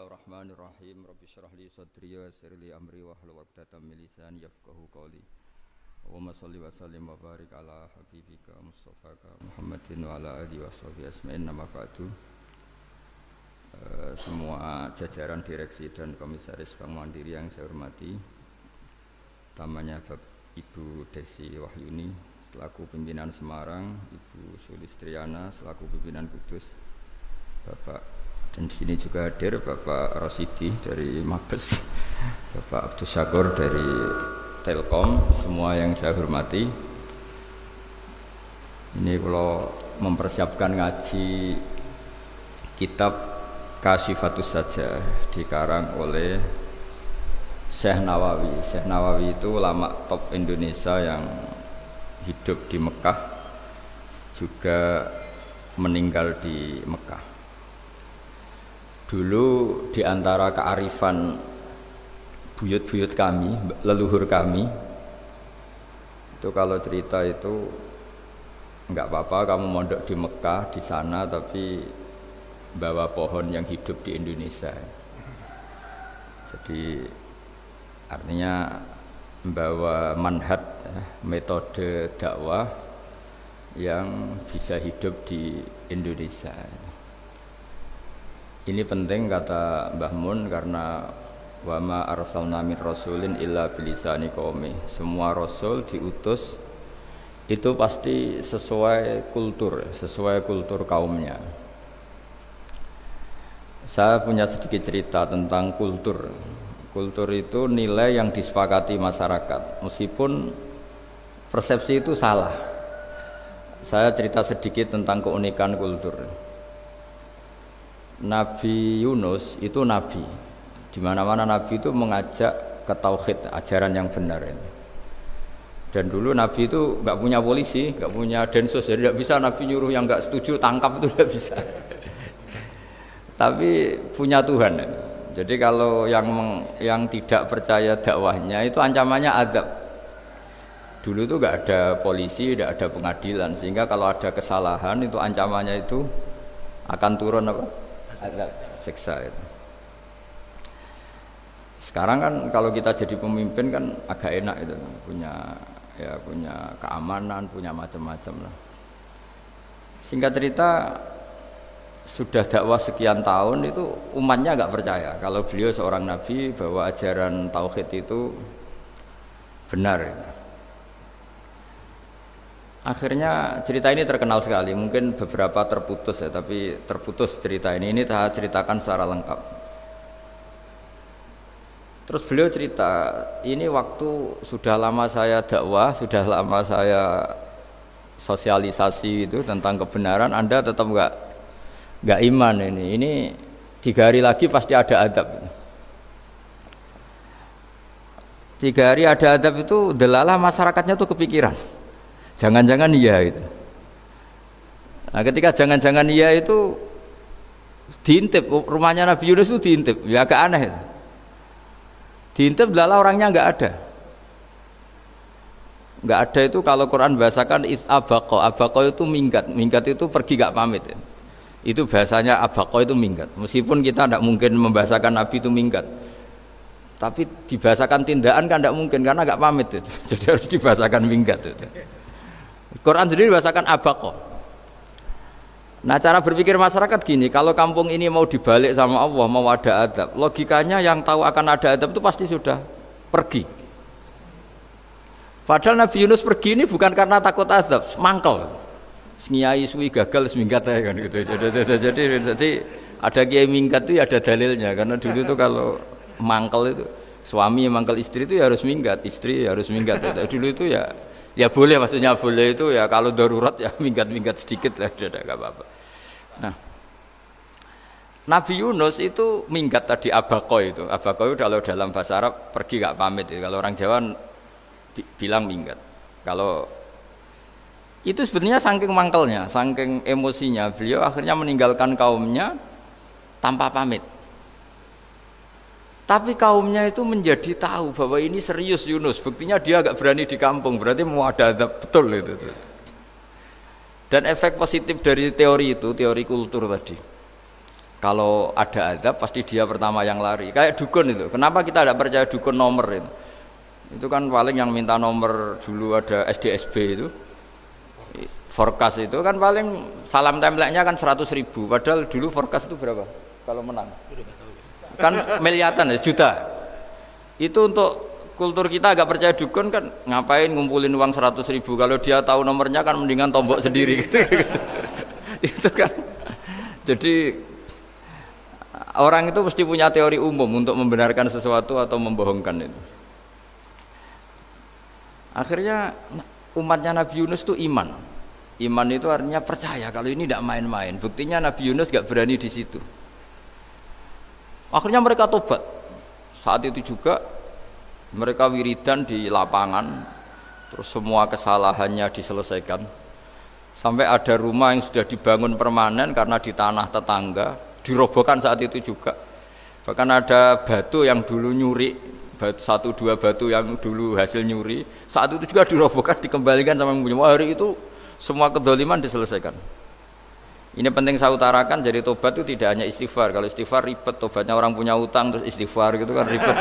Bismillahirrahmanirrahim. Rabbi shrah li sadri wa yassir li amri wahlul 'uqdatam min lisani yafqahu qawli. Allahumma shalli wa sallim wa barik ala habibika Mustafaka Muhammadin wa ala alihi wa sahbihi asma'in. Nama ba'du. Semua jajaran direksi dan komisaris Bank Mandiri yang saya hormati, utamanya Ibu Desi Wahyuni selaku pimpinan Semarang, Ibu Sulistriana selaku pimpinan Kudus, Bapak, dan di sini juga hadir Bapak Rosidi dari Mabes, Bapak Abdus Syakur dari Telkom, semua yang saya hormati. Ini kalau mempersiapkan ngaji kitab Kasyifatus Sajah dikarang oleh Syekh Nawawi. Syekh Nawawi itu ulama top Indonesia yang hidup di Mekah, juga meninggal di Mekah. Dulu di antara kearifan buyut-buyut kami, leluhur kami, itu kalau cerita itu enggak apa-apa kamu mondok di Mekah di sana, tapi bawa pohon yang hidup di Indonesia. Jadi artinya membawa manhaj, metode dakwah yang bisa hidup di Indonesia. Ini penting kata Mbah Mun, karena wa ma arsalna min rasulin illa bilisani qaumi. Semua rasul diutus itu pasti sesuai kultur kaumnya. Saya punya sedikit cerita tentang kultur. Kultur itu nilai yang disepakati masyarakat, meskipun persepsi itu salah. Saya cerita sedikit tentang keunikan kultur. Nabi Yunus itu nabi. Di mana-mana nabi itu mengajak ke tauhid, ajaran yang benar. Dan dulu nabi itu nggak punya polisi, nggak punya densus, jadi tidak bisa nabi nyuruh yang nggak setuju tangkap, itu tidak bisa. Tapi punya Tuhan. Jadi kalau yang tidak percaya dakwahnya itu ancamannya azab. Dulu itu nggak ada polisi, tidak ada pengadilan, sehingga kalau ada kesalahan itu ancamannya itu akan turun apa? Azab, siksa itu. Sekarang kan kalau kita jadi pemimpin kan agak enak itu, punya keamanan, punya macam-macam lah. Singkat cerita, sudah dakwah sekian tahun itu umatnya agak percaya kalau beliau seorang nabi, bahwa ajaran tauhid itu benar. Akhirnya cerita ini terkenal sekali, mungkin beberapa terputus ya, tapi terputus cerita ini saya ceritakan secara lengkap. Terus beliau cerita, ini waktu sudah lama saya dakwah, sudah lama saya sosialisasi itu tentang kebenaran, Anda tetap nggak iman ini 3 hari lagi pasti ada adab. 3 hari ada adab itu delalah masyarakatnya tuh kepikiran. Jangan-jangan iya itu. Nah, ketika jangan-jangan iya itu diintip, rumahnya Nabi Yunus itu diintip, ya agak aneh itu. Diintip adalah orangnya nggak ada itu. Kalau Quran bahasakan abaqo itu minggat itu pergi nggak pamit ya. Itu bahasanya abaqo itu minggat, meskipun kita tidak mungkin membahasakan Nabi itu minggat, tapi dibahasakan tindakan kan tidak mungkin karena nggak pamit itu. Jadi harus dibahasakan minggat itu. Quran sendiri bahasakan abaqo. Nah, cara berpikir masyarakat gini, kalau kampung ini mau dibalik sama Allah, mau ada adab, logikanya yang tahu akan ada adab itu pasti sudah pergi. Padahal Nabi Yunus pergi ini bukan karena takut adab, mangkel. Sengiai suwi gagal seminggat ya kan gitu. Jadi ada kiai minggat itu ya ada dalilnya, karena dulu itu kalau mangkel itu suami mangkel istri itu ya harus minggat, istri harus minggat. Dulu itu ya boleh, maksudnya boleh itu ya kalau darurat ya minggat sedikit lah, tidak apa-apa. Nah, Nabi Yunus itu minggat tadi abaqo itu kalau dalam bahasa Arab pergi gak pamit ya. Kalau orang Jawa bilang minggat. Kalau itu sebenarnya saking mangkelnya, saking emosinya, beliau akhirnya meninggalkan kaumnya tanpa pamit. Tapi kaumnya itu menjadi tahu bahwa ini serius Yunus, buktinya dia agak berani di kampung, berarti mau ada betul itu. Dan efek positif dari teori itu, teori kultur tadi, Kalau ada azab pasti dia pertama yang lari. Kayak dukun itu. Kenapa kita tidak percaya dukun nomor itu? Itu kan paling yang minta nomor dulu ada SDSB itu. Forecast itu kan paling salam template-nya kan 100.000. Padahal dulu forecast itu berapa? Kalau menang. Kan miliaran ya, juta. Itu untuk kultur kita agak percaya dukun kan ngapain ngumpulin uang 100.000 kalau dia tahu nomornya kan mendingan tombok sendiri gitu. Itu kan. Jadi orang itu mesti punya teori umum untuk membenarkan sesuatu atau membohongkan itu. Akhirnya umatnya Nabi Yunus itu iman. Iman itu artinya percaya kalau ini tidak main-main. Buktinya Nabi Yunus gak berani di situ. Akhirnya mereka tobat. Saat itu juga mereka wiridan di lapangan. Terus semua kesalahannya diselesaikan. Sampai ada rumah yang sudah dibangun permanen karena di tanah tetangga dirobohkan saat itu juga. Bahkan ada batu yang dulu nyuri, satu dua batu yang dulu hasil nyuri, saat itu juga dirobohkan, dikembalikan sama yang punya. Hari itu semua kedoliman diselesaikan. Ini penting saya utarakan, jadi tobat itu tidak hanya istighfar. Kalau istighfar ribet, tobatnya orang punya utang terus istighfar gitu kan ribet.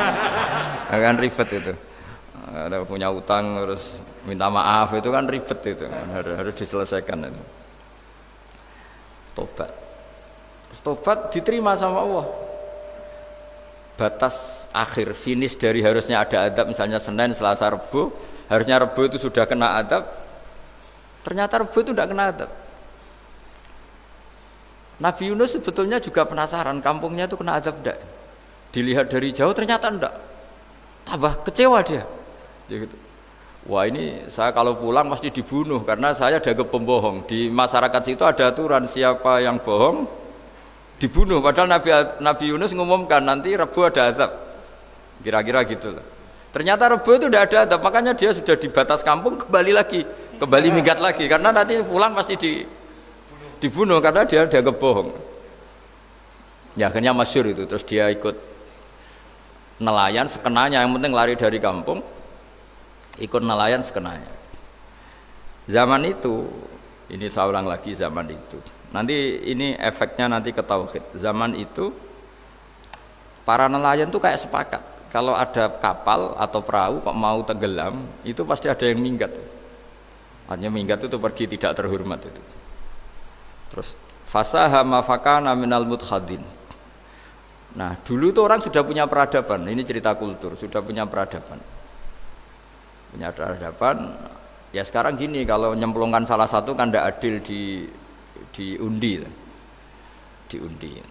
Kan ribet itu. Ada punya utang terus minta maaf itu kan ribet itu kan. Harus diselesaikan itu. Tobat. Tobat diterima sama Allah. Batas akhir finish dari harusnya ada adab misalnya Senin, Selasa, Rebu, harusnya Rebu itu sudah kena adab. Ternyata Rebu itu tidak kena adab. Nabi Yunus sebetulnya juga penasaran kampungnya itu kena adab tidak. Dilihat dari jauh ternyata tidak. Tambah kecewa dia. Gitu. Wah ini saya kalau pulang pasti dibunuh karena saya dianggap pembohong. Di masyarakat situ ada aturan siapa yang bohong dibunuh. Padahal Nabi Yunus mengumumkan nanti Rebu ada azab. Kira-kira gitu lah. Ternyata Rebu itu tidak ada azab, makanya dia sudah di batas kampung kembali lagi, kembali minggat lagi karena nanti pulang pasti dibunuh karena dia dianggap bohong. Ya akhirnya masyhur itu, terus dia ikut nelayan sekenanya, yang penting lari dari kampung. Ikut nelayan sekenanya. Zaman itu, ini saya ulang lagi zaman itu. Nanti ini efeknya nanti ke tauhid. Zaman itu para nelayan tuh kayak sepakat. Kalau ada kapal atau perahu kok mau tenggelam, itu pasti ada yang minggat. Artinya minggat itu pergi tidak terhormat itu. Terus fasahama fakana minal mudkhadin. Nah, dulu itu orang sudah punya peradaban. Ini cerita kultur, sudah punya peradaban. Punya peradaban. Ya sekarang gini, kalau nyemplungkan salah satu kan tidak adil diundi.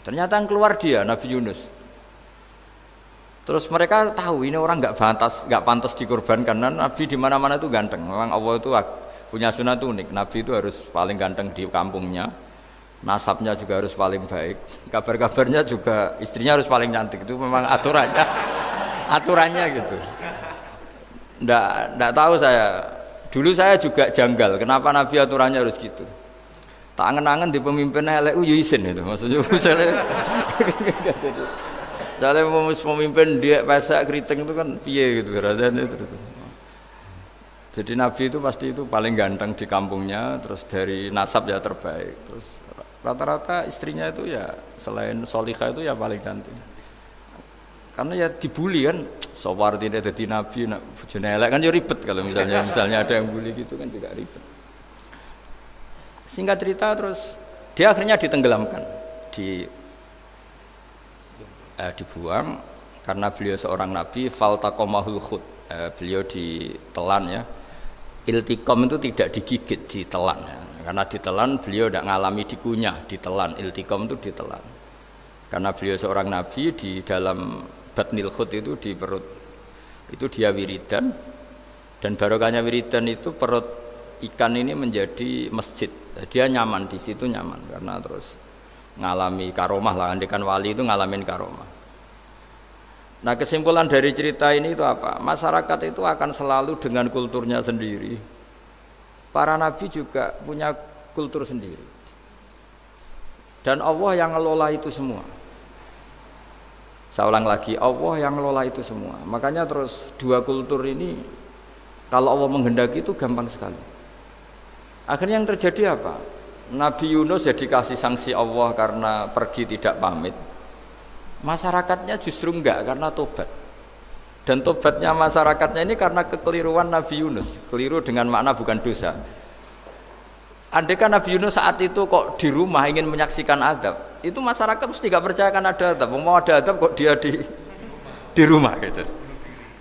Ternyata yang keluar dia Nabi Yunus. Terus mereka tahu ini orang nggak pantas dikorbankan. Dan Nabi di mana-mana itu ganteng. Memang Allah itu punya sunat unik. Nabi itu harus paling ganteng di kampungnya. Nasabnya juga harus paling baik. Kabar-kabarnya juga istrinya harus paling cantik. Itu memang aturannya gitu. Nggak tahu saya. Dulu saya juga janggal. Kenapa Nabi aturannya harus gitu? Tak angen-angen di pemimpin elek ya isin itu. Maksudnya misalnya pemimpin dia pesek keriting itu kan piye gitu rasanya itu. Jadi Nabi itu pasti itu paling ganteng di kampungnya, terus dari nasab ya terbaik. Terus rata-rata istrinya itu ya selain solihah itu ya paling cantik. Karena ya dibully kan, Sawardi ini jadi Nabi, bujone elek kan ya ribet kalau misalnya ada yang bully gitu kan juga ribet. Singkat cerita terus dia akhirnya ditenggelamkan, dibuang karena beliau seorang nabi. Faltaqamahul khut, beliau ditelan ya. Iltiqam itu tidak digigit, ditelan ya. Karena ditelan beliau tidak ngalami dikunyah, ditelan. Iltiqam itu ditelan. Karena beliau seorang nabi, di dalam batnil khut itu di perut itu dia wiridan, dan barokahnya wiridan itu perut ikan ini menjadi masjid. Dia nyaman di situ, nyaman karena terus ngalami karomah lah. Andikan wali itu ngalamin karomah. Nah, kesimpulan dari cerita ini itu apa? Masyarakat itu akan selalu dengan kulturnya sendiri. Para nabi juga punya kultur sendiri. Dan Allah yang ngelola itu semua. Saya ulang lagi, Allah yang ngelola itu semua. Makanya terus dua kultur ini kalau Allah menghendaki itu gampang sekali. Akhirnya yang terjadi apa? Nabi Yunus jadi kasih sanksi Allah karena pergi tidak pamit. Masyarakatnya justru enggak karena tobat. Dan tobatnya masyarakatnya ini karena kekeliruan Nabi Yunus. Keliru dengan makna bukan dosa. Andai kan Nabi Yunus saat itu kok di rumah ingin menyaksikan adab, itu masyarakat mesti gak percaya kan ada adab. Mau ada adab kok dia di rumah gitu.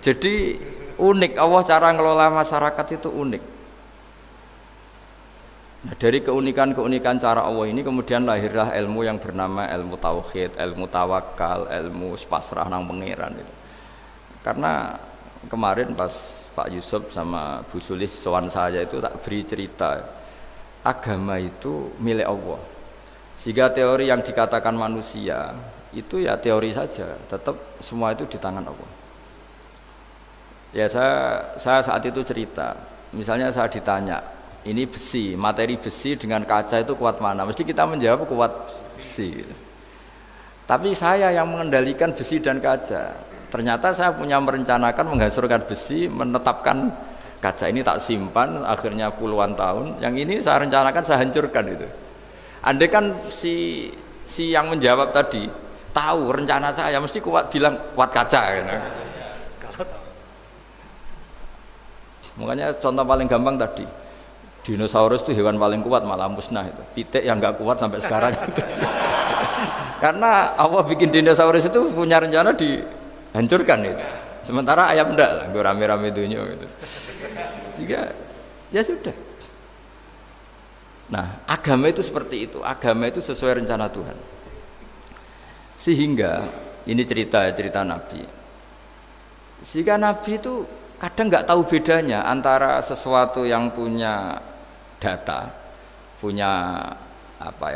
Jadi unik, Allah cara ngelola masyarakat itu unik. Nah, dari keunikan-keunikan cara Allah ini kemudian lahirlah ilmu yang bernama ilmu tauhid, ilmu tawakal, ilmu pasrah nang pangeran itu. Karena kemarin pas Pak Yusuf sama Bu Sulis sowan saya itu tak beri cerita, agama itu milik Allah. Sehingga teori yang dikatakan manusia itu ya teori saja, tetap semua itu di tangan Allah. Ya saya saat itu cerita, misalnya saya ditanya, ini besi, materi besi dengan kaca itu kuat mana? Mesti kita menjawab kuat besi. Tapi saya yang mengendalikan besi dan kaca. Ternyata saya punya merencanakan menghancurkan besi, menetapkan kaca ini tak simpan, akhirnya puluhan tahun. Yang ini saya rencanakan saya hancurkan itu. Andai kan si yang menjawab tadi tahu rencana saya, mesti kuat bilang kuat kaca. Gitu. Makanya contoh paling gampang tadi. Dinosaurus itu hewan paling kuat malah musnah itu. Pitik yang nggak kuat sampai sekarang itu. Karena Allah bikin dinosaurus itu punya rencana dihancurkan itu. Sementara ayam enggak lah, gue rame-rame dunia gitu. Sehingga ya sudah. Nah, agama itu seperti itu. Agama itu sesuai rencana Tuhan. Sehingga ini cerita Nabi. Sehingga Nabi itu kadang nggak tahu bedanya antara sesuatu yang punya data, punya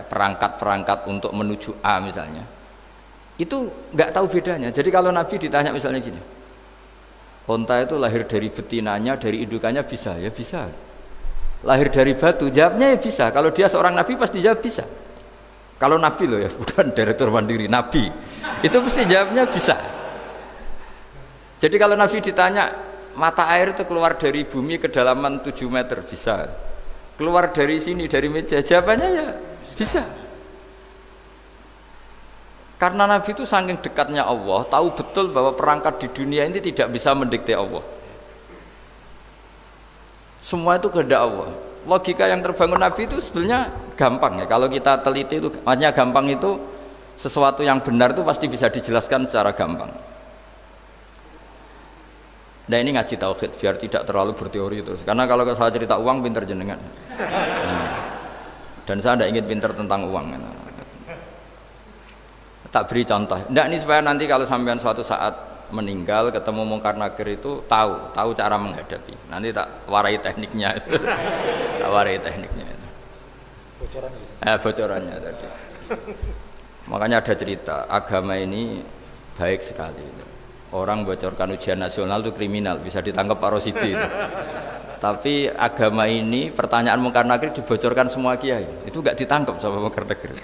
perangkat-perangkat untuk menuju A misalnya, itu nggak tahu bedanya. Jadi kalau Nabi ditanya misalnya gini, onta itu lahir dari betinanya, dari indukannya bisa, ya bisa. Lahir dari batu, jawabnya ya bisa. Kalau dia seorang Nabi pasti jawab bisa. Kalau Nabi loh ya, bukan direktur mandiri, Nabi, itu pasti jawabnya bisa. Jadi kalau Nabi ditanya, mata air itu keluar dari bumi kedalaman 7 meter, bisa. Keluar dari sini, dari meja, jawabannya ya bisa. Karena Nabi itu saking dekatnya Allah, tahu betul bahwa perangkat di dunia ini tidak bisa mendikte Allah. Semua itu kehendak Allah. Logika yang terbangun Nabi itu sebenarnya gampang ya. Kalau kita teliti itu, makanya gampang itu sesuatu yang benar itu pasti bisa dijelaskan secara gampang. Nah ini ngaji tauhid biar tidak terlalu berteori terus. Karena kalau saya cerita uang pinter jenengan. Dan saya tidak ingin pinter tentang uang. Tak beri contoh. Tidak ini supaya nanti kalau sampean suatu saat meninggal ketemu mungkar nakir itu tahu cara menghadapi. Nanti tak warai tekniknya itu. Tak warai tekniknya itu. Bocorannya tadi. Makanya ada cerita agama ini baik sekali. Orang bocorkan ujian nasional itu kriminal, bisa ditangkap Pak Rosidi. Tapi agama ini pertanyaan mungkar nakir dibocorkan semua kiai, itu nggak ditangkap sama mungkar nakir.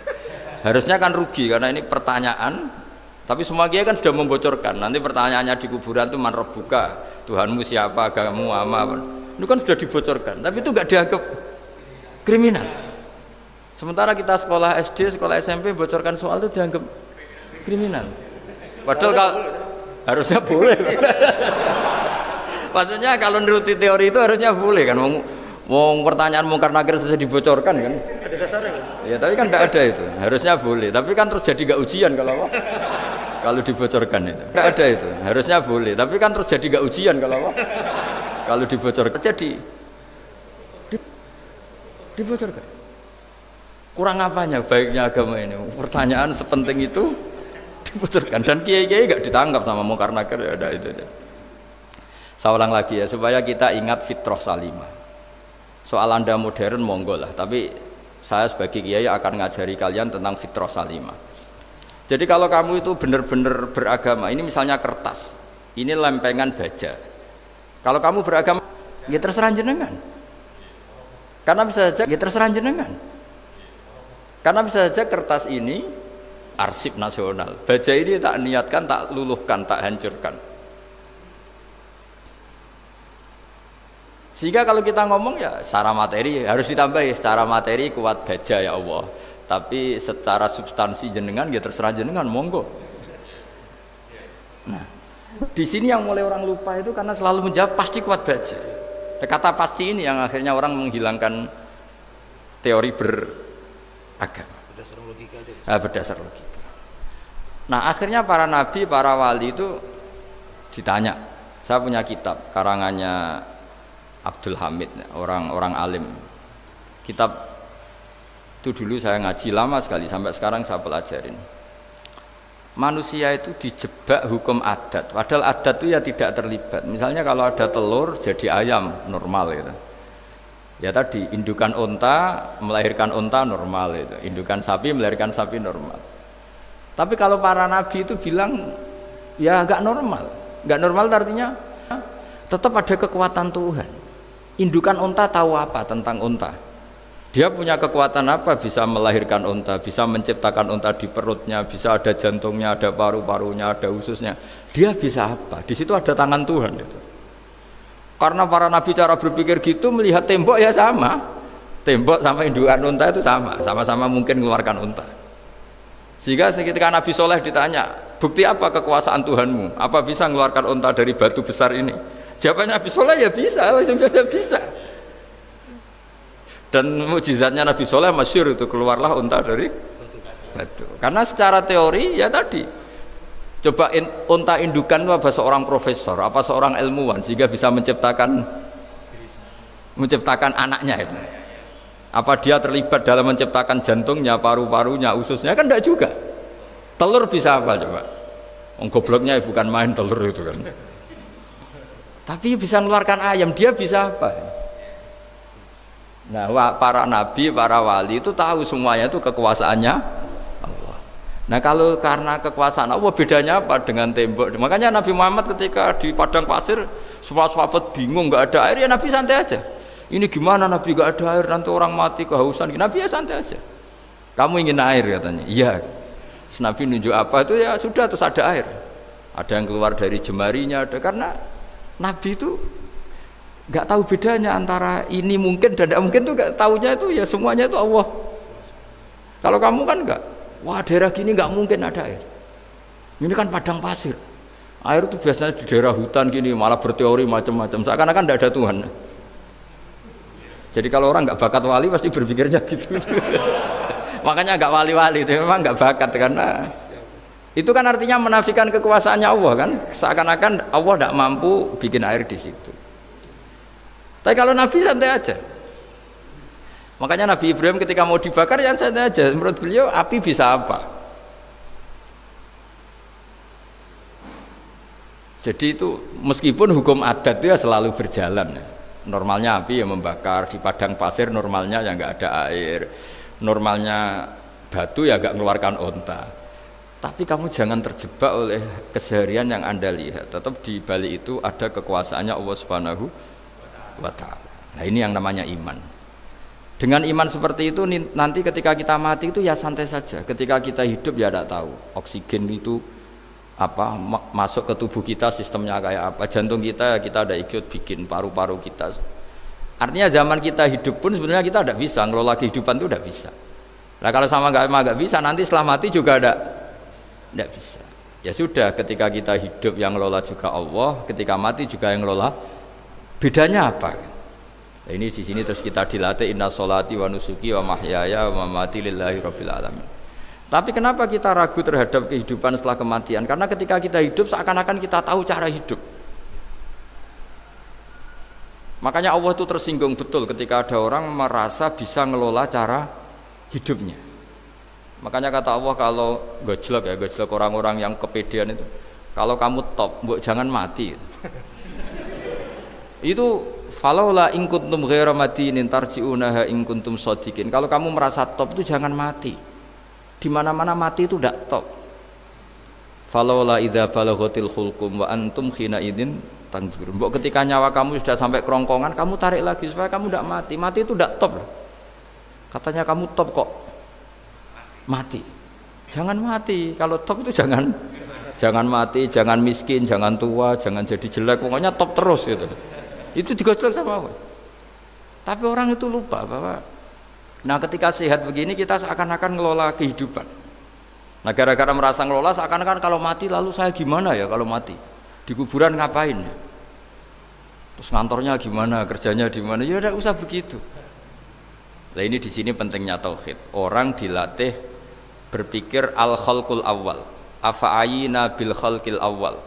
Harusnya kan rugi karena ini pertanyaan, tapi semua kiai kan sudah membocorkan. Nanti pertanyaannya di kuburan itu man rabbuka, Tuhanmu siapa, agamamu apa. Itu kan sudah dibocorkan, tapi itu nggak dianggap kriminal. Sementara kita sekolah SD, sekolah SMP bocorkan soal itu dianggap kriminal. Padahal kalau harusnya boleh. Maksudnya kalau menuruti teori itu harusnya boleh kan. Mau pertanyaan mungkar nakir saja dibocorkan kan. Ada dasarnya kan? Ya tapi kan tidak ada itu. Harusnya boleh. Tapi kan terus jadi nggak ujian kalau dibocorkan itu. Tidak ada itu. Harusnya boleh. Tapi kan terus jadi nggak ujian kalau dibocorkan. Jadi dibocorkan. Kurang apanya baiknya agama ini? Pertanyaan sepenting itu dibocorkan dan kiai-kiai nggak ditangkap sama mungkar nakir, ya ada itu aja. Saya ulang lagi ya supaya kita ingat fitrah salimah. Soal Anda modern monggo lah, tapi saya sebagai kiai akan ngajari kalian tentang fitrah salimah. Jadi kalau kamu itu benar-benar beragama, ini misalnya kertas, ini lempengan baja. Kalau kamu beragama, ya terserah jenengan. Karena bisa saja ya terserah jenengan. Karena bisa saja kertas ini arsip nasional, baja ini tak niatkan, tak luluhkan, tak hancurkan. Sehingga kalau kita ngomong ya secara materi harus ditambahi, secara materi kuat baja ya Allah. Tapi secara substansi jenengan ya terserah jenengan, monggo. Nah, di sini yang mulai orang lupa itu karena selalu menjawab pasti kuat baja. Kata pasti ini yang akhirnya orang menghilangkan teori beragama. Berdasar logika. Nah, akhirnya para nabi, para wali itu ditanya. Saya punya kitab karangannya Abdul Hamid, orang alim. Kitab itu dulu saya ngaji lama sekali, sampai sekarang saya pelajarin. Manusia itu dijebak hukum adat, padahal adat itu ya tidak terlibat. Misalnya kalau ada telur jadi ayam normal gitu. Ya tadi indukan unta melahirkan unta normal itu, indukan sapi melahirkan sapi normal. Tapi kalau para nabi itu bilang ya nggak normal, nggak normal artinya tetap ada kekuatan Tuhan. Indukan unta tahu apa tentang unta? Dia punya kekuatan apa? Bisa melahirkan unta, bisa menciptakan unta di perutnya, bisa ada jantungnya, ada paru-parunya, ada ususnya. Dia bisa apa? Di situ ada tangan Tuhan itu. Karena para nabi cara berpikir gitu, melihat tembok ya sama. Tembok sama indukan unta itu sama, sama-sama mungkin mengeluarkan unta. Sehingga ketika Nabi Soleh ditanya, bukti apa kekuasaan Tuhanmu? Apa bisa mengeluarkan unta dari batu besar ini? Jawabannya Nabi Soleh ya bisa, langsung saja bisa. Dan mukjizatnya Nabi Soleh masyhur itu, keluarlah unta dari batu. Karena secara teori ya tadi, coba unta indukan itu apa seorang profesor, apa seorang ilmuwan sehingga bisa menciptakan anaknya itu. Apa dia terlibat dalam menciptakan jantungnya, paru-parunya, ususnya? Kan enggak juga. Telur bisa apa coba? Gobloknya bukan main telur itu kan. Tapi bisa mengeluarkan ayam, dia bisa apa? Nah, para nabi, para wali itu tahu semuanya itu kekuasaannya Allah. Nah, kalau karena kekuasaan Allah, bedanya apa dengan tembok? Makanya Nabi Muhammad ketika di padang pasir, semua sahabat bingung, nggak ada air, ya Nabi santai aja. Ini gimana Nabi nggak ada air, nanti orang mati kehausan. Nabi ya santai aja. Kamu ingin air katanya? Iya. Nabi nunjuk apa itu ya sudah, terus ada air. Ada yang keluar dari jemarinya, ada karena Nabi itu nggak tahu bedanya antara ini mungkin dan tidak mungkin tuh, nggak tahunya itu ya semuanya itu Allah. Kalau kamu kan nggak, wah daerah gini nggak mungkin ada air. Ini kan padang pasir. Air itu biasanya di daerah hutan gini malah berteori macam-macam. Seakan-akan tidak ada Tuhan. Jadi kalau orang nggak bakat wali pasti berpikirnya gitu. Makanya nggak wali-wali itu memang nggak bakat karena itu kan artinya menafikan kekuasaannya Allah kan, seakan-akan Allah tidak mampu bikin air di situ. Tapi kalau Nabi santai aja. Makanya Nabi Ibrahim ketika mau dibakar ya santai aja. Menurut beliau api bisa apa? Jadi itu meskipun hukum adat itu ya selalu berjalan. Normalnya api yang membakar, di padang pasir normalnya ya nggak ada air, normalnya batu ya nggak mengeluarkan unta. Tapi kamu jangan terjebak oleh keseharian yang Anda lihat. Tetap di balik itu ada kekuasaannya Allah Subhanahu wa Ta'ala. Nah, ini yang namanya iman. Dengan iman seperti itu nanti ketika kita mati itu ya santai saja. Ketika kita hidup ya tidak tahu oksigen itu apa masuk ke tubuh kita sistemnya kayak apa. Jantung kita ada ikut bikin, paru-paru kita. Artinya zaman kita hidup pun sebenarnya kita tidak bisa ngelola kehidupan itu, tidak bisa. Nah, kalau sama nggak bisa nanti setelah mati juga tidak bisa. Ya sudah, ketika kita hidup yang ngelola juga Allah, ketika mati juga yang ngelola. Bedanya apa? Nah, ini di sini terus kita dilatih inna sholati wa nusuki wa mahyaya wa mamati lillahi rabbil alamin. Tapi kenapa kita ragu terhadap kehidupan setelah kematian? Karena ketika kita hidup seakan-akan kita tahu cara hidup. Makanya Allah itu tersinggung betul ketika ada orang merasa bisa ngelola cara hidupnya. Makanya kata Allah kalau gojlok orang-orang yang kepedean itu, kalau kamu top, jangan mati. Itu falaula in kuntum ghaira madinin tarji'unaha in kuntum shadiqin. Kalau kamu merasa top itu jangan mati. Di mana-mana mati itu tidak top. Falaula idza balaghatil hulqum wa antum khina idzin tanzurun. Mbok ketika nyawa kamu sudah sampai kerongkongan, kamu tarik lagi supaya kamu tidak mati. Mati itu tidak top. Katanya kamu top kok mati. Jangan mati. Kalau top itu jangan mati, jangan miskin, jangan tua, jangan jadi jelek. Pokoknya top terus gitu. Itu digojlok sama Allah. Tapi orang itu lupa bahwa nah ketika sehat begini kita seakan-akan ngelola kehidupan. Nah gara-gara merasa ngelola seakan-akan kalau mati lalu saya gimana ya kalau mati? Di kuburan ngapain? Terus ngantornya gimana, kerjanya di mana? Ya udah usah begitu. Nah ini di sini pentingnya tauhid. Orang dilatih berpikir al-khalqul awal. Afa'ayina bil khalqil awal.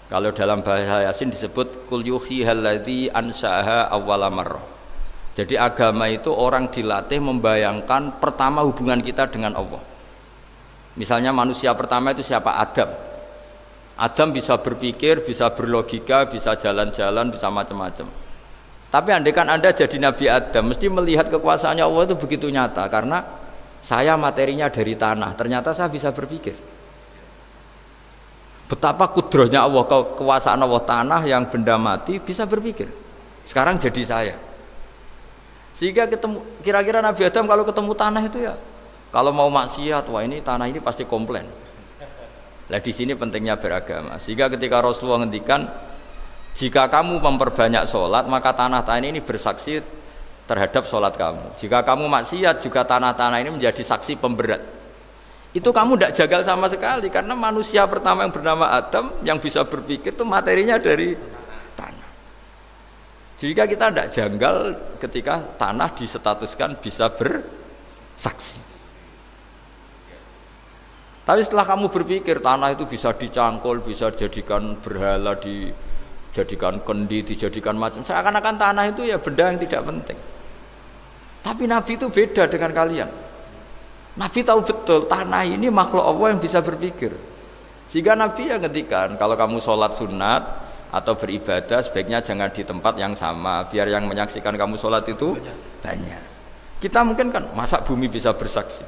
Kalau dalam bahasa Yasin disebut kul yuhyihal ladzi ansha'aha awwala marrah. Jadi agama itu orang dilatih membayangkan pertama hubungan kita dengan Allah. Misalnya manusia pertama itu siapa? Adam. Adam bisa berpikir, bisa berlogika, bisa jalan-jalan, bisa macam-macam. Tapi andaikan Anda jadi Nabi Adam, mesti melihat kekuasaannya Allah itu begitu nyata. Karena saya materinya dari tanah, ternyata saya bisa berpikir. Betapa kudrohnya Allah, kekuasaan Allah, tanah yang benda mati bisa berpikir. Sekarang jadi saya. Sehingga ketemu, kira-kira Nabi Adam kalau ketemu tanah itu ya, kalau mau maksiat, wah ini tanah ini pasti komplain. Nah di sini pentingnya beragama. Sehingga ketika Rasulullah ngendikan, jika kamu memperbanyak sholat, maka tanah-tanah ini bersaksi terhadap sholat kamu. Jika kamu maksiat, juga tanah-tanah ini menjadi saksi pemberat. Itu kamu tidak jagal sama sekali, karena manusia pertama yang bernama Adam yang bisa berpikir itu materinya dari tanah. Jika kita tidak janggal ketika tanah disetatuskan bisa bersaksi. Tapi setelah kamu berpikir tanah itu bisa dicangkul, bisa dijadikan berhala, dijadikan kendi, dijadikan macam, seakan-akan tanah itu ya benda yang tidak penting. Tapi Nabi itu beda dengan kalian. Nabi tahu betul tanah ini makhluk Allah yang bisa berpikir. Sehingga Nabi yang ngendikan kalau kamu sholat sunat atau beribadah sebaiknya jangan di tempat yang sama, biar yang menyaksikan kamu sholat itu banyak. Kita mungkin kan masa bumi bisa bersaksi.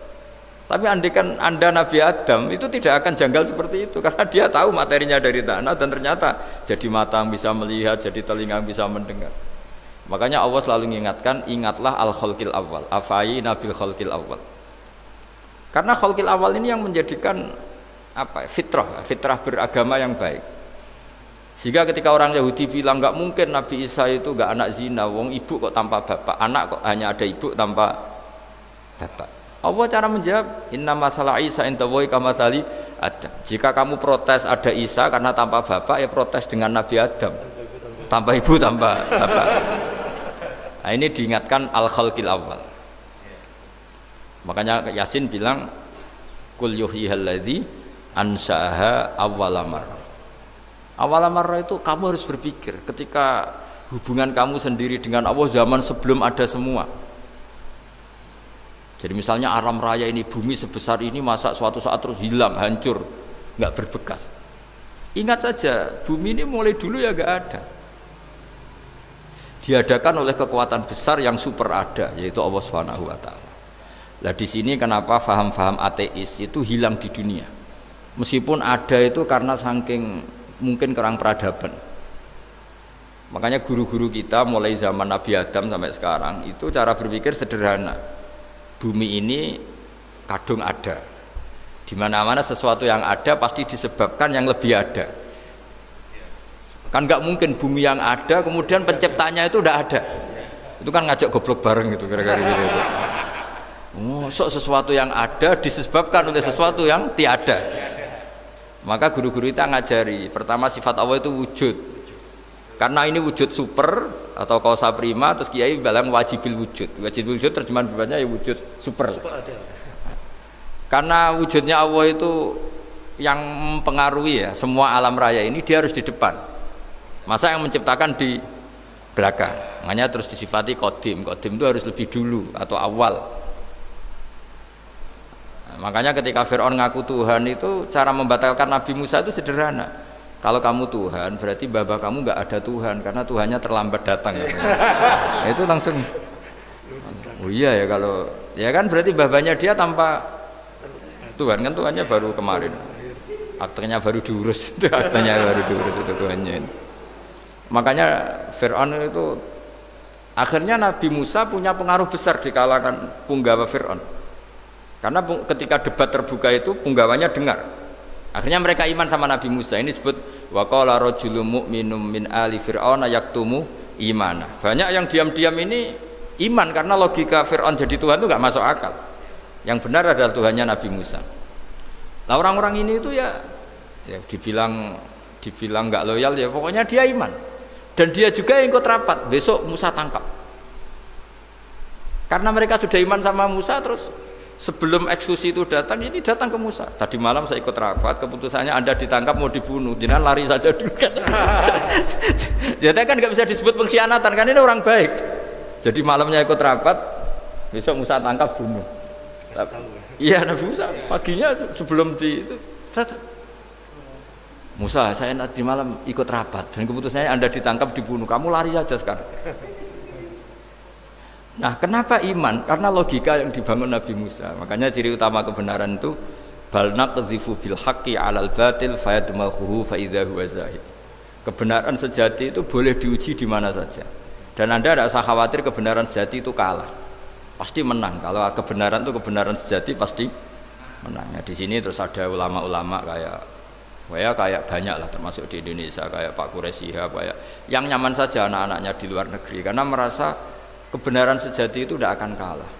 Tapi andaikan Anda Nabi Adam itu tidak akan janggal seperti itu, karena dia tahu materinya dari tanah dan ternyata jadi mata yang bisa melihat, jadi telinga yang bisa mendengar. Makanya Allah selalu mengingatkan, ingatlah al-khalqil awal, afayina bil khalqil awal. Karena khalqil awal ini yang menjadikan apa? Fitrah beragama yang baik. Sehingga ketika orang Yahudi bilang nggak mungkin Nabi Isa itu nggak anak zina, wong ibu kok tanpa bapak, anak kok hanya ada ibu tanpa bapak. Allah cara menjawab, inna masalah Isa indallahi kamatsali Adam. Jika kamu protes ada Isa karena tanpa bapak, ya protes dengan Nabi Adam, tanpa ibu tanpa bapak. Nah ini diingatkan al-khalqil awal. Makanya Yasin bilang kul yuhyihal ladzi ansha'aha awwala marrah. Awwala marrah itu kamu harus berpikir ketika hubungan kamu sendiri dengan Allah zaman sebelum ada semua. Jadi misalnya alam raya ini, bumi sebesar ini masa suatu saat terus hilang, hancur, nggak berbekas. Ingat saja bumi ini mulai dulu ya nggak ada. Diadakan oleh kekuatan besar yang super ada, yaitu Allah Subhanahu wa taala. Nah di sini kenapa faham-faham ateis itu hilang di dunia. Meskipun ada itu karena saking mungkin kurang peradaban. Makanya guru-guru kita mulai zaman Nabi Adam sampai sekarang itu cara berpikir sederhana. Bumi ini kadung ada. Di mana-mana sesuatu yang ada pasti disebabkan yang lebih ada. Kan nggak mungkin bumi yang ada kemudian penciptanya itu udah ada. Itu kan ngajak goblok bareng gitu kira-kira gitu. Sesuatu yang ada disebabkan oleh sesuatu yang tiada. Maka guru-guru kita ngajari pertama sifat Allah itu wujud. Karena ini wujud super atau kausa prima, terus kiai bilang wajibil wujud. Wajibil wujud terjemahan bebasnya ya wujud super. Karena wujudnya Allah itu yang mempengaruhi ya semua alam raya ini, dia harus di depan. Masa yang menciptakan di belakang? Makanya terus disifati qadim. Qadim itu harus lebih dulu atau awal. Makanya ketika Fir'aun ngaku Tuhan itu cara membatalkan Nabi Musa itu sederhana. Kalau kamu Tuhan berarti bapak kamu nggak ada Tuhan karena Tuhannya terlambat datang. Itu langsung. Oh iya ya kalau ya kan berarti babanya dia tanpa Tuhan kan Tuhannya baru kemarin. Aktenya baru diurus itu aktenya baru diurus itu Tuhannya. Makanya Fir'aun itu akhirnya Nabi Musa punya pengaruh besar di kalangan punggawa Fir'aun. Karena ketika debat terbuka itu punggawanya dengar. Akhirnya mereka iman sama Nabi Musa. Ini disebut wa qala rajulun mu'minun min ali fir'auna yaktumu imana. Banyak yang diam-diam ini iman karena logika Fir'aun jadi Tuhan itu nggak masuk akal. Yang benar adalah Tuhannya Nabi Musa. Nah orang-orang ini itu ya dibilang nggak loyal ya pokoknya dia iman. Dan dia juga yang ikut rapat, besok Musa tangkap. Karena mereka sudah iman sama Musa, terus sebelum eksekusi itu datang, ini datang ke Musa. Tadi malam saya ikut rapat, keputusannya Anda ditangkap mau dibunuh, jangan lari saja dulu kan. Jadi kan nggak bisa disebut pengkhianatan, kan ini orang baik. Jadi malamnya ikut rapat, besok Musa tangkap bunuh. Iya Nabi Musa, paginya sebelum di itu, Musa, saya nanti malam ikut rapat dan keputusannya Anda ditangkap dibunuh, kamu lari saja sekarang. Nah, kenapa iman? Karena logika yang dibangun Nabi Musa. Makanya ciri utama kebenaran itu bal naqdhifu bil haqqi 'alal batil fayadmaghuhu fa idza huwa zahid. Kebenaran sejati itu boleh diuji di mana saja. Dan Anda tidak usah khawatir kebenaran sejati itu kalah. Pasti menang. Kalau kebenaran itu kebenaran sejati pasti menangnya. Di sini terus ada ulama-ulama kayak banyak lah termasuk di Indonesia kayak Pak Quraisy kayak yang nyaman saja anak-anaknya di luar negeri karena merasa kebenaran sejati itu tidak akan kalah.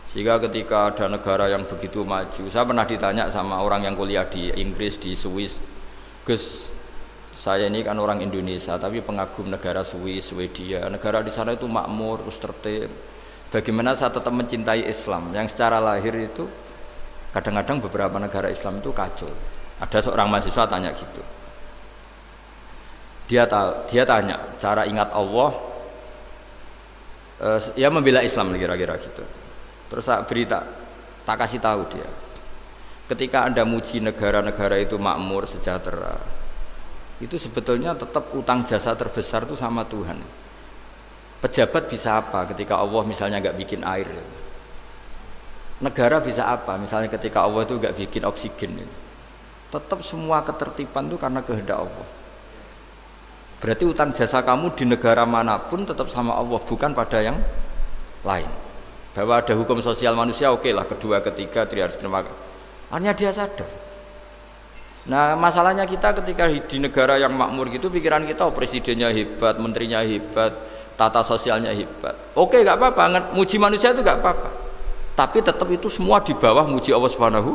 Sehingga ketika ada negara yang begitu maju, saya pernah ditanya sama orang yang kuliah di Inggris, di Swiss, Gus, saya ini kan orang Indonesia tapi pengagum negara Swiss, Swedia, negara di sana itu makmur, terus tertib. Bagaimana saya tetap mencintai Islam yang secara lahir itu kadang-kadang beberapa negara Islam itu kacau. Ada seorang mahasiswa tanya gitu. Dia tanya cara ingat Allah, ya membela Islam kira-kira gitu. Terus saya berita, tak kasih tahu dia. Ketika Anda muji negara-negara itu makmur, sejahtera, itu sebetulnya tetap utang jasa terbesar itu sama Tuhan. Pejabat bisa apa ketika Allah misalnya nggak bikin air? Negara bisa apa misalnya ketika Allah itu nggak bikin oksigen? Tetap semua ketertiban itu karena kehendak Allah. Berarti utang jasa kamu di negara manapun tetap sama Allah, bukan pada yang lain. Bahwa ada hukum sosial manusia, oke lah, kedua, ketiga, dia harus terima. Hanya dia sadar. Nah masalahnya kita ketika di negara yang makmur gitu, pikiran kita presidennya hebat, menterinya hebat, tata sosialnya hebat. Oke, gak apa-apa, muji manusia itu gak apa-apa. Tapi tetap itu semua di bawah muji Allah Subhanahu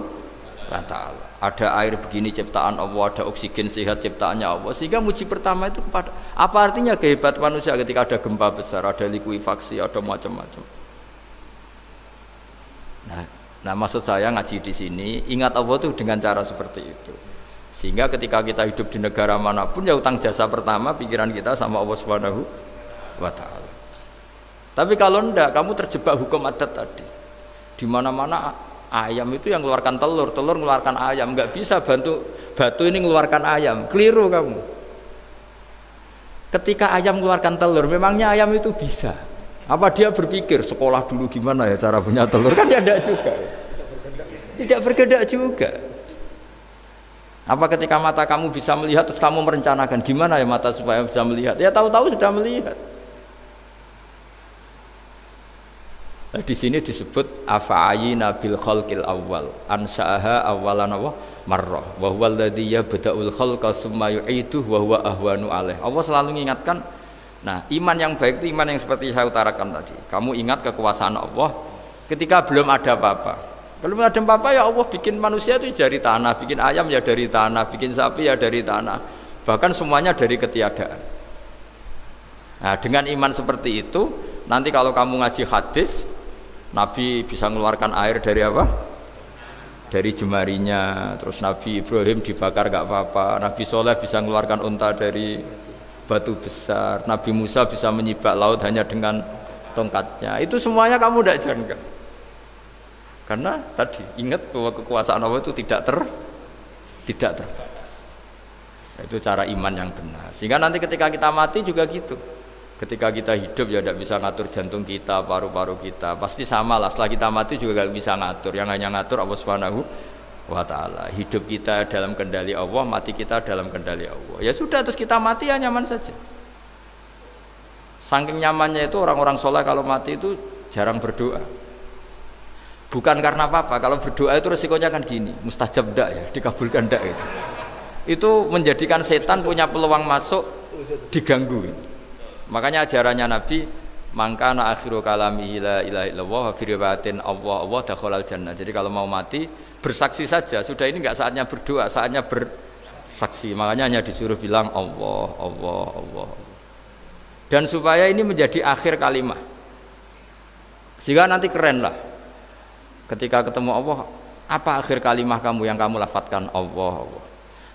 wa Ta'ala. Ada air begini ciptaan Allah, ada oksigen sehat ciptaannya Allah. Sehingga muji pertama itu kepada apa artinya kehebatan manusia ketika ada gempa besar, ada likuifaksi, ada macam-macam. Nah maksud saya ngaji di sini ingat Allah itu dengan cara seperti itu. Sehingga ketika kita hidup di negara manapun ya utang jasa pertama pikiran kita sama Allah Subhanahu wa Ta'ala. Tapi kalau enggak, kamu terjebak hukum adat tadi. Di mana-mana ayam itu yang mengeluarkan telur, telur mengeluarkan ayam, nggak bisa batu ini mengeluarkan ayam, keliru kamu. Ketika ayam mengeluarkan telur, memangnya ayam itu bisa? Apa dia berpikir sekolah dulu gimana ya cara punya telur? Kan tidak juga, tidak bergerak juga. Apa ketika mata kamu bisa melihat terus kamu merencanakan gimana ya mata supaya bisa melihat? Ya tahu-tahu sudah melihat. Nah, di sini disebut afa'ayina bil khalqil awal ansa'aha awalan marrah wa huwa alladhi yabda'ul khalqa tsumma yu'iduhu wa huwa ahwanu alaih. Allah selalu mengingatkan. Nah, iman yang baik itu iman yang seperti saya utarakan tadi. Kamu ingat kekuasaan Allah ketika belum ada apa-apa. Belum ada apa-apa ya Allah bikin manusia itu dari tanah, bikin ayam ya dari tanah, bikin sapi ya dari tanah. Bahkan semuanya dari ketiadaan. Nah, dengan iman seperti itu, nanti kalau kamu ngaji hadis Nabi bisa mengeluarkan air dari apa? Dari jemarinya. Terus Nabi Ibrahim dibakar gak apa-apa. Nabi Soleh bisa mengeluarkan unta dari batu besar. Nabi Musa bisa menyibak laut hanya dengan tongkatnya. Itu semuanya kamu tidak jangka. Karena tadi ingat bahwa kekuasaan Allah itu tidak terbatas. Itu cara iman yang benar. Sehingga nanti ketika kita mati juga gitu. Ketika kita hidup ya tidak bisa ngatur jantung kita, paru-paru kita. Pasti sama lah, setelah kita mati juga tidak bisa ngatur. Yang hanya ngatur Allah Subhanahu wa Ta'ala. Hidup kita dalam kendali Allah, mati kita dalam kendali Allah. Ya sudah, terus kita mati ya nyaman saja. Saking nyamannya itu orang-orang soleh kalau mati itu jarang berdoa. Bukan karena apa-apa, kalau berdoa itu resikonya kan gini, mustajab ndak ya, dikabulkan ndak gitu. Itu menjadikan setan punya peluang masuk, diganggu. Makanya ajarannya Nabi mangkana akhiru kalamihi la ilaha illallah wa fi riwayatin Allah dakhalal jannah. Jadi kalau mau mati bersaksi saja, sudah ini enggak saatnya berdoa, saatnya bersaksi. Makanya hanya disuruh bilang Allah, Allah, Allah. Dan supaya ini menjadi akhir kalimat. Sehingga nanti keren lah. Ketika ketemu Allah, apa akhir kalimat kamu yang kamu lafadzkan? Allah, Allah.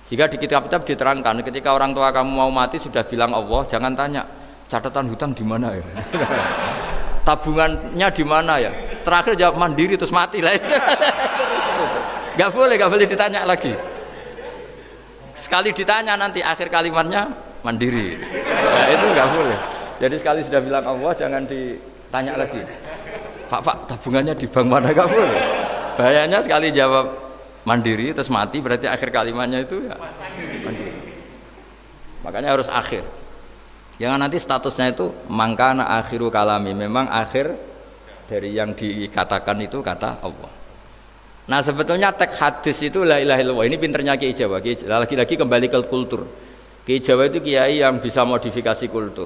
Sehingga di kitab-kitab diterangkan, ketika orang tua kamu mau mati sudah bilang Allah, jangan tanya catatan hutang di mana ya, tabungannya di mana ya, terakhir jawab mandiri terus mati lah. Gak boleh ditanya lagi. Sekali ditanya nanti akhir kalimatnya mandiri. Nah, itu nggak boleh. Jadi sekali sudah bilang Allah jangan ditanya lagi. Pak tabungannya di bank mana, nggak boleh. Bahayanya sekali jawab mandiri terus mati berarti akhir kalimatnya itu ya mandiri. Makanya harus akhir. Jangan nanti statusnya itu mangkana akhiru kalami, memang akhir dari yang dikatakan itu kata Allah. Nah sebetulnya teks hadis itu la ilaha illallah. Ini pinternya Kiai Jawa. Lagi-lagi kembali ke kultur. Kiai Jawa itu kiai yang bisa modifikasi kultur.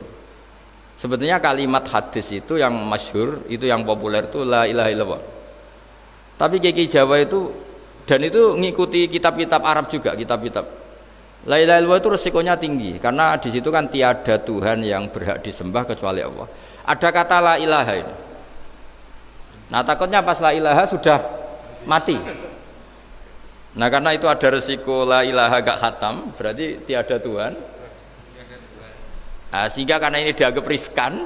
Sebetulnya kalimat hadis itu yang masyhur, itu yang populer itu la ilaha illallah. Tapi Kiai Jawa itu, dan itu ngikuti kitab-kitab Arab juga, kitab-kitab. La ilaha illallah itu resikonya tinggi karena di situ kan tiada Tuhan yang berhak disembah kecuali Allah. Ada kata la ilaha ini. Nah takutnya pas la ilaha sudah mati. Nah karena itu ada resiko la ilaha gak khatam, berarti tiada Tuhan. Nah, sehingga karena ini dianggap riskan,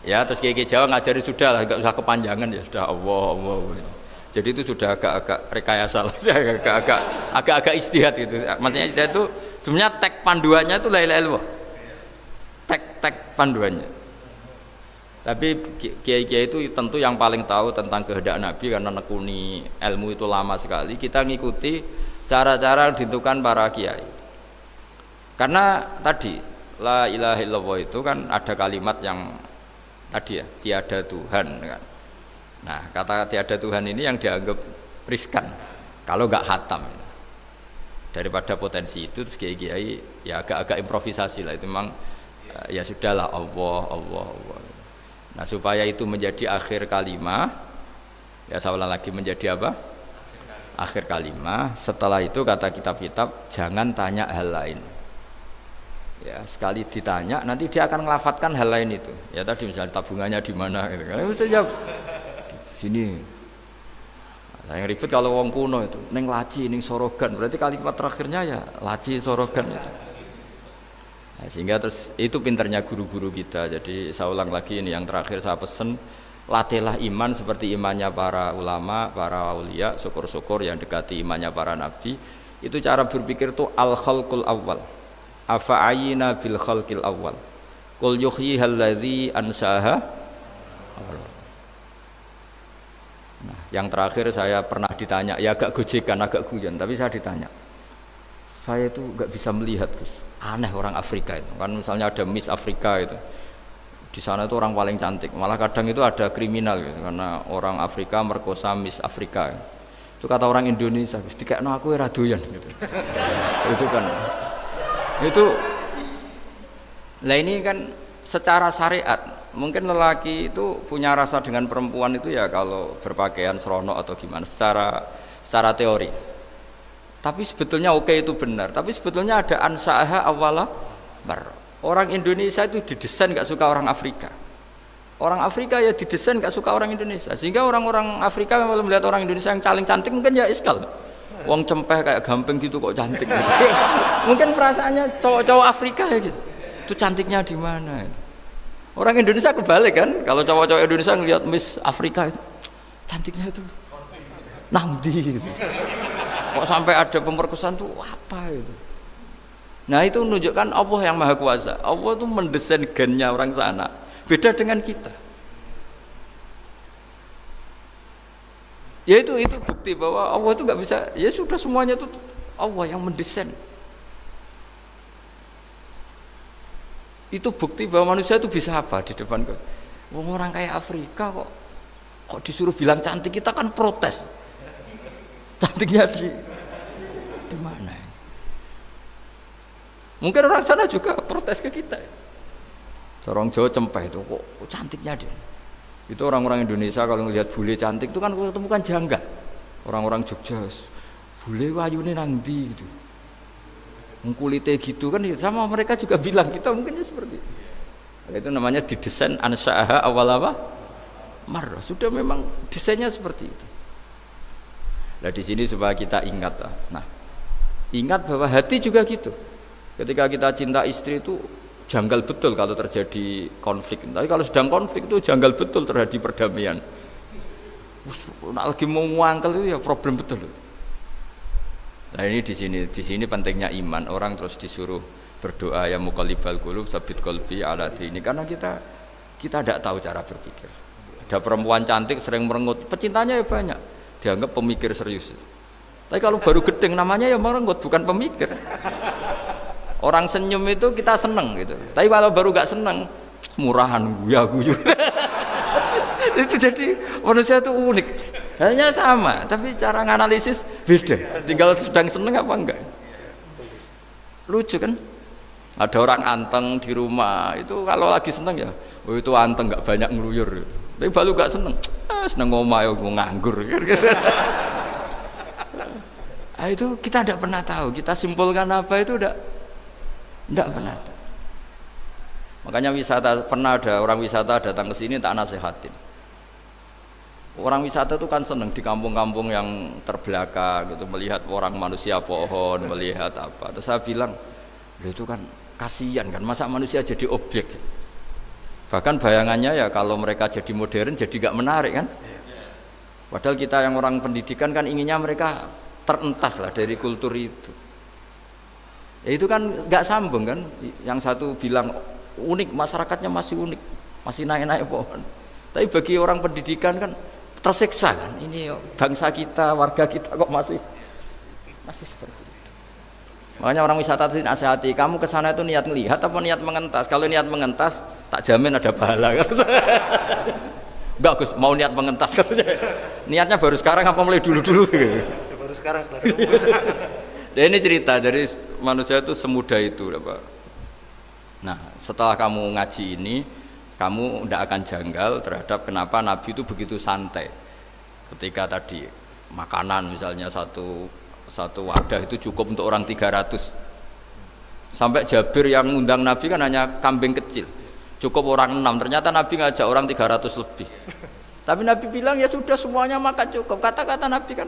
ya terus Kiai Jawa ngajari sudah lah, gak usah kepanjangan ya sudah Allah, Allah. Jadi itu sudah agak-agak rekayasa lah, agak-agak istihad gitu. Maksudnya itu sebenarnya teks panduannya itu la ilaha illallah. Teks panduannya. Tapi kiai-kiai itu tentu yang paling tahu tentang kehendak Nabi karena nekuni ilmu itu lama sekali. Kita ngikuti cara-cara yang ditentukan para kiai. Karena tadi la ilaha illallah itu kan ada kalimat yang tadi ya, tiada Tuhan kan. Nah kata tiada Tuhan ini yang dianggap riskan kalau nggak khatam. Daripada potensi itu terus kiai-kiai ya agak-agak improvisasi lah, itu memang ya sudahlah Allah, Allah, Allah. Nah supaya itu menjadi akhir kalimat, ya saya ulang lagi menjadi apa? Akhir kalimat. Setelah itu kata kitab-kitab jangan tanya hal lain. Ya sekali ditanya nanti dia akan ngelafatkan hal lain itu. Ya tadi misalnya tabungannya di mana gitu kan. Misalnya sini. Nah, yang ribet kalau wong kuno itu neng laci, neng sorogan, berarti kalimat terakhirnya ya laci sorogan itu. Nah, sehingga terus itu pinternya guru-guru kita. Jadi saya ulang lagi ini yang terakhir saya pesen, latihlah iman seperti imannya para ulama, para aulia, syukur-syukur yang dekati imannya para nabi. Itu cara berpikir tuh al khalqul awal. Afa'ayina bil khalqil awal. Qul yuhyihal ladzi ansaha. Nah, yang terakhir saya pernah ditanya, ya agak gojekan, agak guyon, tapi saya ditanya, saya itu nggak bisa melihat, Gus. Aneh orang Afrika itu, kan misalnya ada Miss Afrika itu, di sana itu orang paling cantik, malah kadang itu ada kriminal gitu, karena orang Afrika merkosa Miss Afrika. Itu kata orang Indonesia, Gus, dikekno aku ora doyan gitu. Itu kan, itu, lah ini kan secara syariat. Mungkin lelaki itu punya rasa dengan perempuan itu ya kalau berpakaian seronok atau gimana secara teori. Tapi sebetulnya oke itu benar. Tapi sebetulnya ada ansaaha awala bar. Orang Indonesia itu didesain nggak suka orang Afrika. Orang Afrika ya didesain nggak suka orang Indonesia. Sehingga orang-orang Afrika kalau melihat orang Indonesia yang paling cantik mungkin ya iskal. Wong cempeh kayak gampang gitu kok cantik. Mungkin perasaannya cowok-cowok Afrika ya gitu. Itu cantiknya di mana? Orang Indonesia kebalik kan, kalau cowok-cowok Indonesia ngelihat Miss Afrika itu cantiknya itu namdi gitu. Kok sampai ada pemerkosaan tuh apa itu? Nah itu menunjukkan Allah yang Maha Kuasa. Allah tuh mendesain gennya orang sana. Beda dengan kita. Ya itu bukti bahwa Allah itu nggak bisa. Ya sudah semuanya itu Allah yang mendesain. Itu bukti bahwa manusia itu bisa apa di depan orang kayak Afrika kok disuruh bilang cantik, kita kan protes. Cantiknya di mana? Mungkin orang sana juga protes ke kita. Corong Jawa cempeh itu kok cantiknya dia. Itu orang-orang Indonesia kalau melihat bule cantik itu kan ketemu kan janggal. Orang-orang Jogja, bule wayune nang ndi gitu. Kulitnya gitu kan sama mereka juga bilang kita mungkin seperti itu. Itu namanya didesain ansyaha awal apa? Marrah. Sudah memang desainnya seperti itu. Nah di sini supaya kita ingat. Nah, ingat bahwa hati juga gitu. Ketika kita cinta istri itu janggal betul kalau terjadi konflik. Tapi kalau sedang konflik itu janggal betul terjadi perdamaian. Nak lagi mau ngangkel itu ya problem betul. Nah ini di sini pentingnya iman. Orang terus disuruh berdoa ya muqallibal qulub tsabit qalbi ala dini, karena kita tidak tahu cara berpikir. Ada perempuan cantik sering merengut, pecintanya ya banyak, dianggap pemikir serius. Tapi kalau baru gedeng namanya ya merengut, bukan pemikir. Orang senyum itu kita seneng gitu. Tapi kalau baru gak seneng, murahan guyu. Itu jadi manusia itu unik. Hanya sama, tapi cara nganalisis beda. Tinggal sedang seneng apa enggak. Lucu kan? Ada orang anteng di rumah itu kalau lagi seneng ya, oh itu anteng gak banyak ngeluyur. Tapi baru gak seneng, seneng ngomah nganggur. Nah, itu kita tidak pernah tahu. Kita simpulkan apa itu tidak pernah tahu. Makanya wisata, pernah ada orang wisata datang ke sini tak nasihatin. Orang wisata itu kan seneng di kampung-kampung yang terbelakang gitu, melihat orang manusia pohon, melihat apa. Terus saya bilang, itu kan kasihan kan, masa manusia jadi objek. Bahkan bayangannya ya kalau mereka jadi modern jadi gak menarik kan. Padahal kita yang orang pendidikan kan inginnya mereka terentas lah dari kultur itu. Ya itu kan gak sambung kan. Yang satu bilang unik, masyarakatnya masih unik, masih naik-naik pohon. Tapi bagi orang pendidikan kan tersiksa kan, ini bangsa kita, warga kita kok masih seperti itu. Makanya orang wisata itu nasihati, kamu ke sana itu niat melihat apa niat mengentas? Kalau niat mengentas, tak jamin ada pahala. Bagus, mau niat mengentas katanya. Niatnya baru sekarang apa mulai dulu-dulu? Baru sekarang. Dan ini cerita dari manusia itu semudah itu, Pak. Nah, setelah kamu ngaji ini, kamu tidak akan janggal terhadap kenapa Nabi itu begitu santai. Ketika tadi makanan misalnya satu wadah itu cukup untuk orang 300. Sampai Jabir yang undang Nabi kan hanya kambing kecil, cukup orang 6. Ternyata Nabi ngajak orang 300 lebih. Tapi Nabi bilang ya sudah semuanya makan cukup. Kata-kata Nabi kan,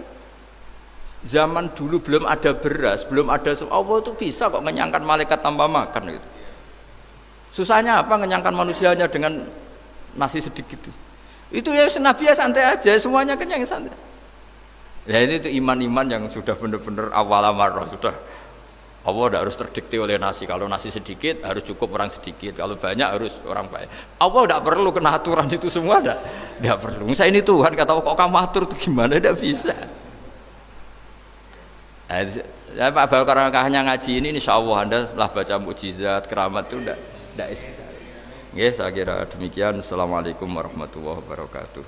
zaman dulu belum ada beras, belum ada Allah itu bisa kok mengenyangkan malaikat tanpa makan gitu. Susahnya apa ngenyangkan manusianya dengan nasi sedikit itu ya Nabi ya santai aja, semuanya kenyang santai. Ya itu iman-iman yang sudah benar-benar awal amarah, sudah Allah tidak harus terdikte oleh nasi. Kalau nasi sedikit harus cukup orang sedikit, kalau banyak harus orang banyak. Allah tidak perlu kena aturan itu semua, tidak perlu. Saya ini Tuhan kata kok kamu atur itu gimana, tidak bisa. Ya Pak Bakar hanya ngaji ini insya Allah Anda setelah baca mukjizat keramat itu tidak istilah. Ya, saya kira demikian. Assalamualaikum warahmatullahi wabarakatuh.